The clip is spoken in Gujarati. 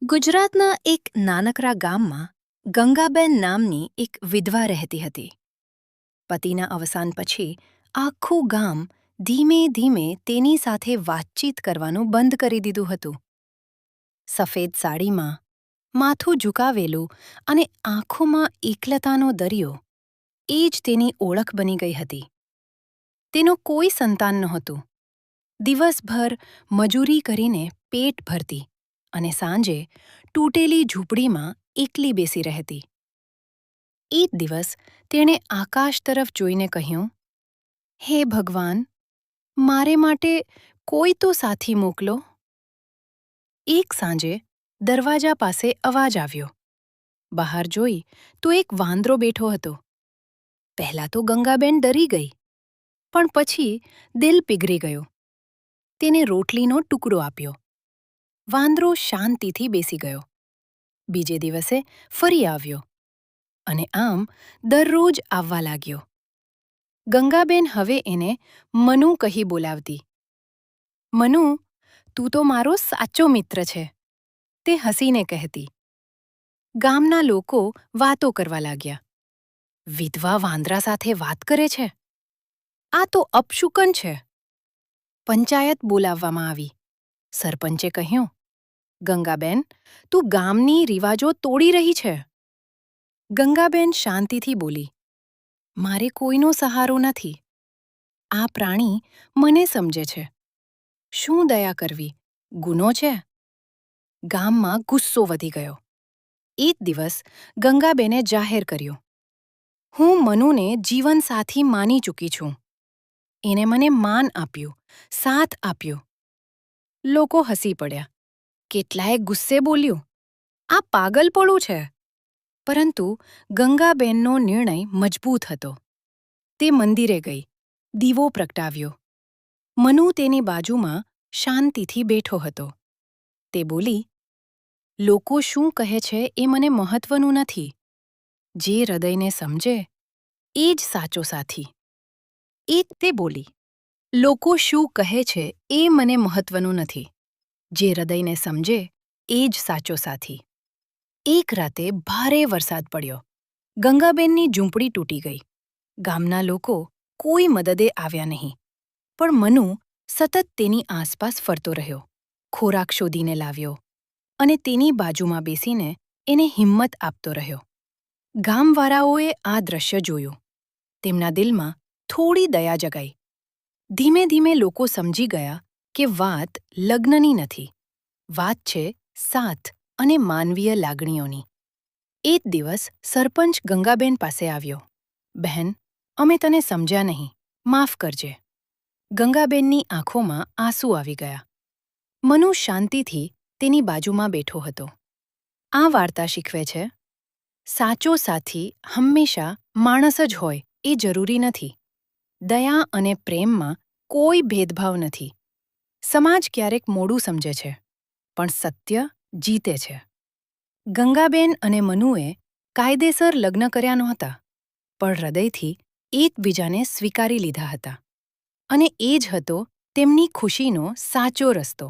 ગુજરાતના એક નાનકડા ગામમાં ગંગાબેન નામની એક વિધવા રહેતી હતી. પતિના અવસાન પછી આખું ગામ ધીમે ધીમે તેની સાથે વાતચીત કરવાનું બંધ કરી દીધું હતું. સફેદ સાડીમાં, માથું ઝુકાવેલું અને આંખોમાં એકલતાનો દરિયો એ જ તેની ઓળખ બની ગઈ હતી. તેનો કોઈ સંતાન નહોતું. દિવસભર મજૂરી કરીને પેટ ભરતી અને સાંજે તૂટેલી ઝૂંપડીમાં એકલી બેસી રહેતી. એક દિવસ તેણે આકાશ તરફ જોઈને કહ્યું, "હે ભગવાન, મારે માટે કોઈ તો સાથી મોકલો." એક સાંજે દરવાજા પાસે અવાજ આવ્યો. બહાર જોઈ તો એક વાંદરો બેઠો હતો. પહેલાં તો ગંગાબેન ડરી ગઈ, પણ પછી દિલ પીઘરી ગયો. તેને રોટલીનો ટુકડો આપ્યો. વાંદરો શાંતિથી બેસી ગયો. બીજે દિવસે ફરી આવ્યો અને આમ દરરોજ આવવા લાગ્યો. ગંગાબેન હવે એને મનુ કહી બોલાવતી. "મનુ, તું તો મારો સાચો મિત્ર છે," તે હસીને કહેતી. ગામના લોકો વાતો કરવા લાગ્યા. વિધવા વાંદરા સાથે વાત કરે છે, આ તો અપશુકન છે. પંચાયત બોલાવવામાં આવી. સરપંચે કહ્યું, "ગંગાબેન, તું ગામની રિવાજો તોડી રહી છે." ગંગાબેન શાંતિથી બોલી, "મારે કોઈનો સહારો નથી. આ પ્રાણી મને સમજે છે. શું દયા કરવી, ગુનો છે?" ગામમાં ગુસ્સો વધી ગયો. એક દિવસ ગંગાબેને જાહેર કર્યું, "હું મનુને જીવનસાથી માની ચૂકી છું. એને મને માન આપ્યું, સાથ આપ્યો." લોકો હસી પડ્યા. કેટલાય ગુસ્સે બોલ્યું, "આ પાગલપણું છે." પરંતુ ગંગાબેનનો નિર્ણય મજબૂત હતો. તે મંદિરે ગઈ, દીવો પ્રગટાવ્યો. મનુ તેની બાજુમાં શાંતિથી બેઠો હતો. તે બોલી, "લોકો શું કહે છે એ મને મહત્વનું નથી. જે હૃદયને સમજે એ જ સાચો સાથી." તે બોલી, "લોકો શું કહે છે એ મને મહત્વનું નથી. જે હૃદયને સમજે એ જ સાચો સાથી." એક રાતે ભારે વરસાદ પડ્યો. ગંગાબેનની ઝૂંપડી તૂટી ગઈ. ગામના લોકો કોઈ મદદે આવ્યા નહીં. પણ મનુ સતત તેની આસપાસ ફરતો રહ્યો. ખોરાક શોધીને લાવ્યો અને તેની બાજુમાં બેસીને એને હિંમત આપતો રહ્યો. ગામવાળાઓએ આ દ્રશ્ય જોયું. તેમના દિલમાં થોડી દયા જગાઈ. ધીમે ધીમે લોકો સમજી ગયા કે વાત લગ્નની નથી. વાત છે સાથ અને માનવીય લાગણીઓની. એક દિવસ સરપંચ ગંગાબેન પાસે આવ્યો. "બહેન, અમે તને સમજ્યા નહીં. માફ કરજે." ગંગાબેનની આંખોમાં આંસુ આવી ગયા. મનુ શાંતિથી તેની બાજુમાં બેઠો હતો. આ વાર્તા શીખવે છે, સાચો સાથી હંમેશા માણસ જ હોય એ જરૂરી નથી. દયા અને પ્રેમમાં કોઈ ભેદભાવ નથી. સમાજ ક્યારેક મોડું સમજે છે, પણ સત્ય જીતે છે. ગંગાબેન અને મનુએ કાયદેસર લગ્ન કર્યા નહોતા, પણ હૃદયથી એકબીજાને સ્વીકારી લીધા હતા. અને એ જ હતો તેમની ખુશીનો સાચો રસ્તો.